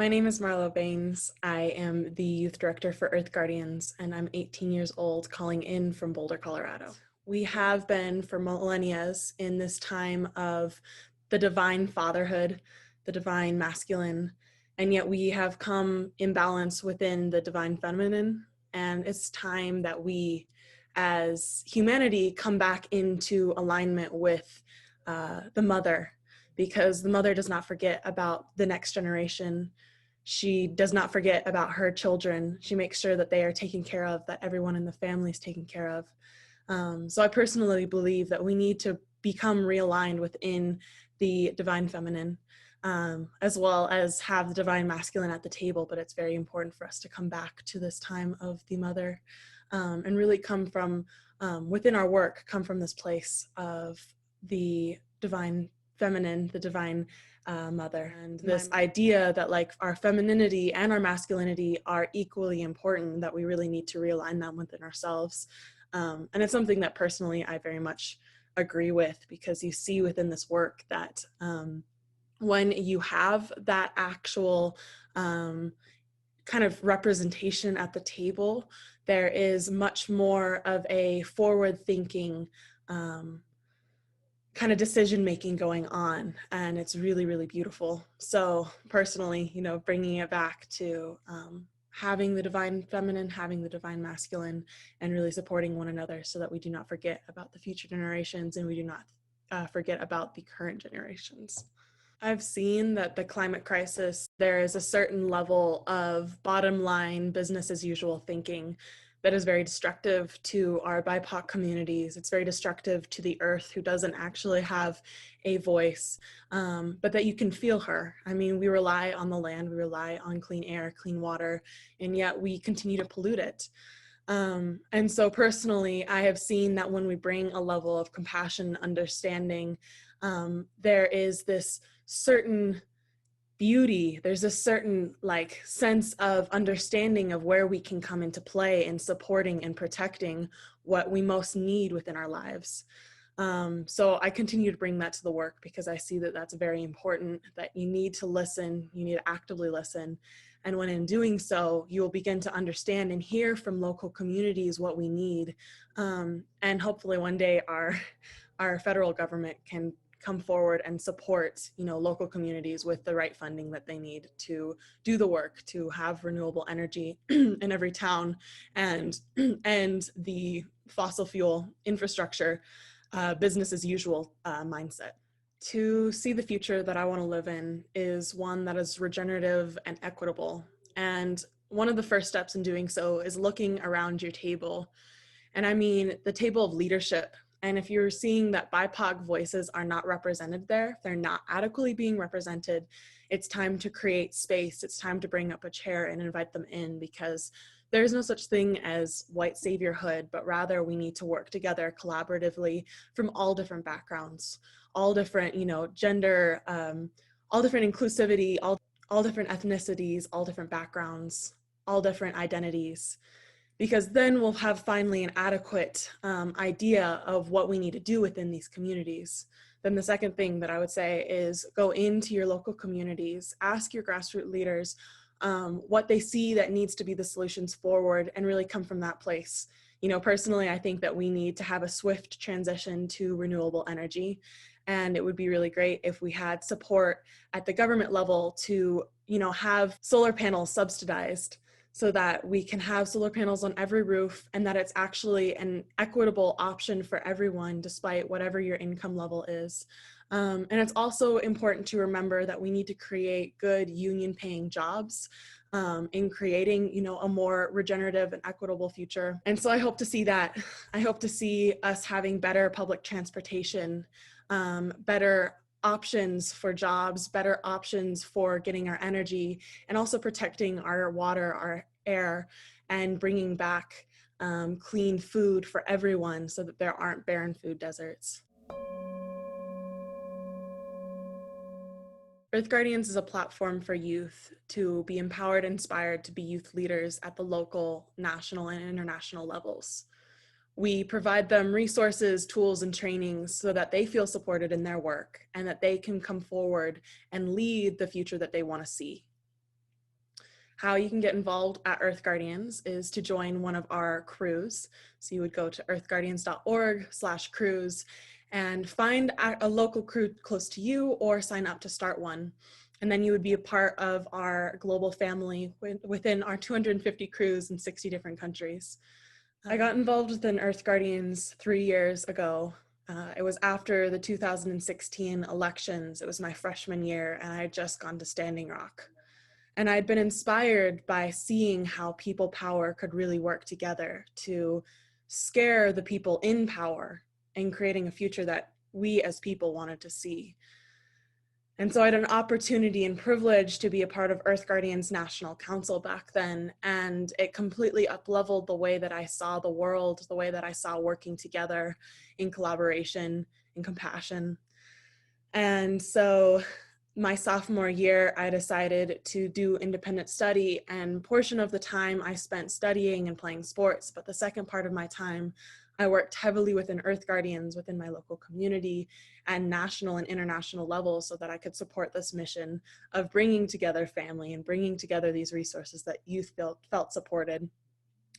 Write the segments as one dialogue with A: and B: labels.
A: My name is Ejfa Baines. I am the youth director for Earth Guardians, and I'm 18 years old, calling in from Boulder, Colorado. We have been for millennia in this time of the divine fatherhood, the divine masculine, and yet we have come imbalance within the divine feminine, and it's time that we, as humanity, come back into alignment with the mother, because the mother does not forget about the next generation. She does not forget about her children. She makes sure that they are taken care of, that everyone in the family is taken care of. So I personally believe that we need to become realigned within the divine feminine, as well as have the divine masculine at the table. But it's very important for us to come back to this time of the mother, and really come from within our work, come from this place of the divine feminine, the divine mother, and this idea that like our femininity and our masculinity are equally important, that we really need to realign them within ourselves. And it's something that personally I very much agree with, because you see within this work that when you have that actual kind of representation at the table, there is much more of a forward thinking kind of decision making going on, and it's really, really beautiful. So personally, bringing it back to having the divine feminine, having the divine masculine, and really supporting one another so that we do not forget about the future generations, and we do not forget about the current generations. I've seen that the climate crisis, there is a certain level of bottom line business as usual thinking that is very destructive to our BIPOC communities. It's very destructive to the earth, who doesn't actually have a voice, but that you can feel her. I mean, we rely on the land, we rely on clean air, clean water, and yet we continue to pollute it. And so personally, I have seen that when we bring a level of compassion, understanding, there is this certain beauty, there's a certain like sense of understanding of where we can come into play in supporting and protecting what we most need within our lives. So I continue to bring that to the work, because I see that that's very important, that you need to listen, you need to actively listen. And when in doing so, you will begin to understand and hear from local communities what we need. And hopefully one day our federal government can come forward and support, local communities with the right funding that they need to do the work, to have renewable energy in every town, and the fossil fuel infrastructure, business as usual mindset. To see the future that I want to live in is one that is regenerative and equitable. And one of the first steps in doing so is looking around your table. And I mean the table of leadership. And if you're seeing that BIPOC voices are not represented there, they're not adequately being represented, it's time to create space. It's time to bring up a chair and invite them in, because there's no such thing as white saviorhood, but rather we need to work together collaboratively from all different backgrounds, all different, gender, all different inclusivity, all different ethnicities, all different backgrounds, all different identities. Because then we'll have finally an adequate idea of what we need to do within these communities. Then the second thing that I would say is go into your local communities, ask your grassroots leaders what they see that needs to be the solutions forward, and really come from that place. Personally, I think that we need to have a swift transition to renewable energy. And it would be really great if we had support at the government level to, have solar panels subsidized, so that we can have solar panels on every roof, and that it's actually an equitable option for everyone, despite whatever your income level is. And it's also important to remember that we need to create good union paying jobs in creating, a more regenerative and equitable future. And so I hope to see that. I hope to see us having better public transportation, better options for jobs, better options for getting our energy, and also protecting our water, our air, and bringing back clean food for everyone, so that there aren't barren food deserts. Earth Guardians is a platform for youth to be empowered, inspired to be youth leaders at the local, national, and international levels. We provide them resources, tools, and trainings so that they feel supported in their work, and that they can come forward and lead the future that they want to see. How you can get involved at Earth Guardians is to join one of our crews. So you would go to earthguardians.org/crews and find a local crew close to you or sign up to start one. And then you would be a part of our global family within our 250 crews in 60 different countries. I got involved with Earth Guardians 3 years ago. It was after the 2016 elections. It was my freshman year, and I had just gone to Standing Rock. And I'd been inspired by seeing how people power could really work together to scare the people in power and creating a future that we as people wanted to see. And so I had an opportunity and privilege to be a part of Earth Guardians National Council back then. And it completely up-leveled the way that I saw the world, the way that I saw working together in collaboration and compassion. And so my sophomore year, I decided to do independent study, and portion of the time I spent studying and playing sports, but the second part of my time, I worked heavily within Earth Guardians within my local community and national and international levels so that I could support this mission of bringing together family and bringing together these resources that youth felt supported.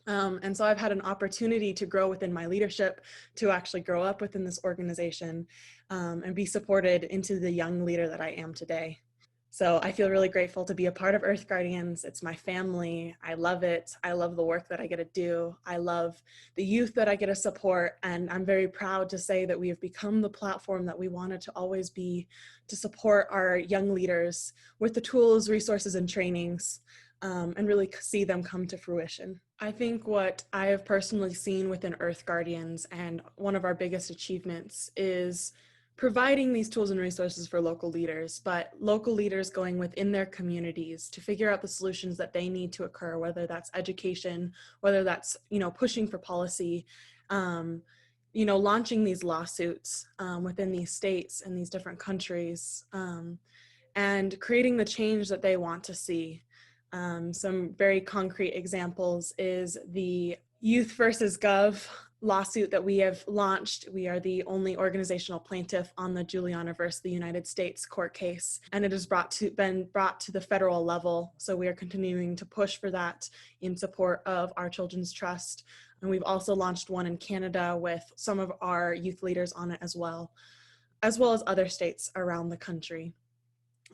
A: And so I've had an opportunity to grow within my leadership, to actually grow up within this organization and be supported into the young leader that I am today. So I feel really grateful to be a part of Earth Guardians. It's my family. I love it. I love the work that I get to do. I love the youth that I get to support. And I'm very proud to say that we have become the platform that we wanted to always be, to support our young leaders with the tools, resources, and trainings, and really see them come to fruition. I think what I have personally seen within Earth Guardians, and one of our biggest achievements, is providing these tools and resources for local leaders, but local leaders going within their communities to figure out the solutions that they need to occur, whether that's education, whether that's, pushing for policy, launching these lawsuits within these states and these different countries, and creating the change that they want to see. Some very concrete examples is the Youth versus Gov lawsuit that we have launched. We are the only organizational plaintiff on the Juliana versus the United States court case, and it has been brought to the federal level. So we are continuing to push for that in support of our Children's Trust. And we've also launched one in Canada with some of our youth leaders on it as well as other states around the country.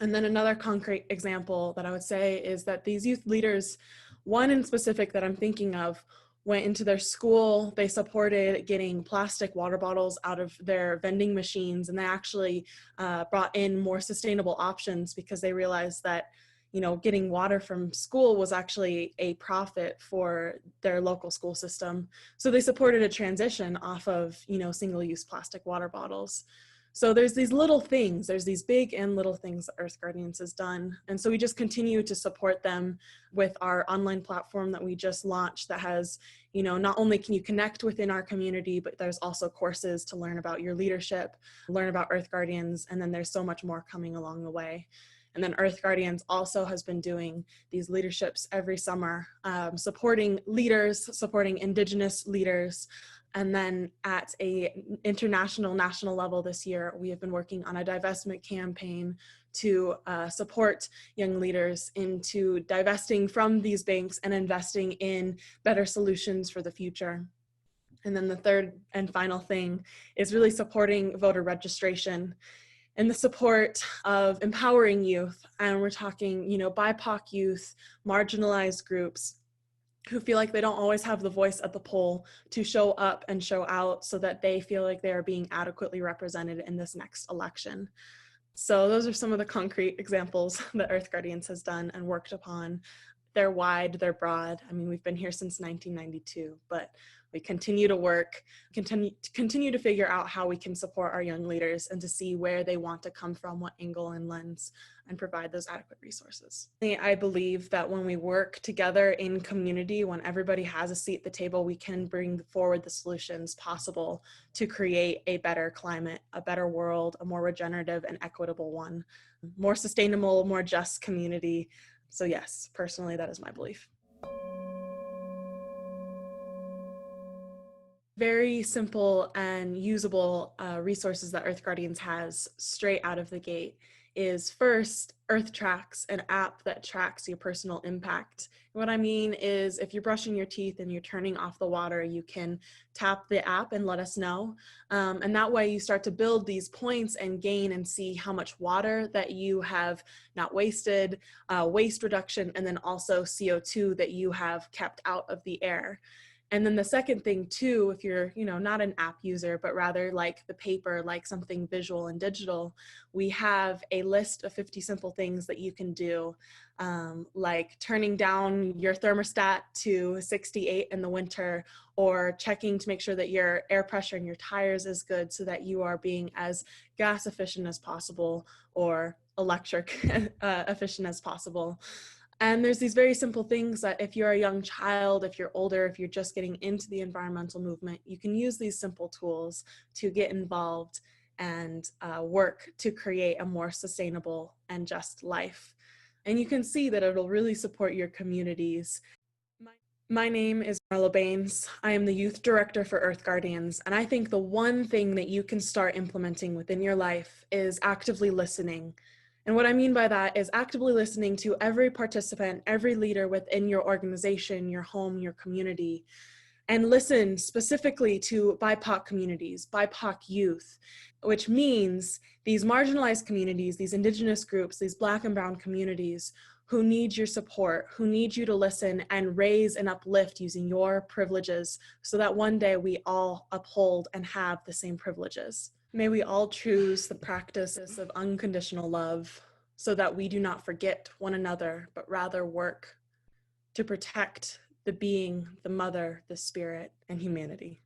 A: And then another concrete example that I would say is that these youth leaders, one in specific that I'm thinking of, went into their school. They supported getting plastic water bottles out of their vending machines, and they actually brought in more sustainable options because they realized that, getting water from school was actually a profit for their local school system. So they supported a transition off of, single-use plastic water bottles. So there's these little things, there's these big and little things that Earth Guardians has done. And so we just continue to support them with our online platform that we just launched that has, not only can you connect within our community, but there's also courses to learn about your leadership, learn about Earth Guardians, and then there's so much more coming along the way. And then Earth Guardians also has been doing these leaderships every summer, supporting leaders, supporting Indigenous leaders. And then at a national level this year, we have been working on a divestment campaign to support young leaders into divesting from these banks and investing in better solutions for the future. And then the third and final thing is really supporting voter registration and the support of empowering youth. And we're talking, BIPOC youth, marginalized groups, who feel like they don't always have the voice at the poll to show up and show out so that they feel like they are being adequately represented in this next election. So those are some of the concrete examples that Earth Guardians has done and worked upon. They're wide, they're broad. I mean, we've been here since 1992, but we continue to work, continue to figure out how we can support our young leaders and to see where they want to come from, what angle and lens, and provide those adequate resources. I believe that when we work together in community, when everybody has a seat at the table, we can bring forward the solutions possible to create a better climate, a better world, a more regenerative and equitable one, more sustainable, more just community. So yes, personally, that is my belief. Very simple and usable resources that Earth Guardians has straight out of the gate is first Earth Tracks, an app that tracks your personal impact. What I mean is if you're brushing your teeth and you're turning off the water, you can tap the app and let us know. And that way you start to build these points and gain and see how much water that you have not wasted, waste reduction, and then also CO2 that you have kept out of the air. And then the second thing too, if you're, not an app user, but rather like the paper, like something visual and digital, we have a list of 50 simple things that you can do, like turning down your thermostat to 68 in the winter, or checking to make sure that your air pressure in your tires is good so that you are being as gas efficient as possible or electric efficient as possible. And there's these very simple things that if you're a young child, if you're older, if you're just getting into the environmental movement, you can use these simple tools to get involved and work to create a more sustainable and just life. And you can see that it'll really support your communities. My name is Ejfa Baines. I am the youth director for Earth Guardians, and I think the one thing that you can start implementing within your life is actively listening. And what I mean by that is actively listening to every participant, every leader within your organization, your home, your community, and listen specifically to BIPOC communities, BIPOC youth, which means these marginalized communities, these indigenous groups, these Black and Brown communities who need your support, who need you to listen and raise and uplift using your privileges so that one day we all uphold and have the same privileges. May we all choose the practice of unconditional love so that we do not forget one another, but rather work to protect the being, the mother, the spirit, and humanity.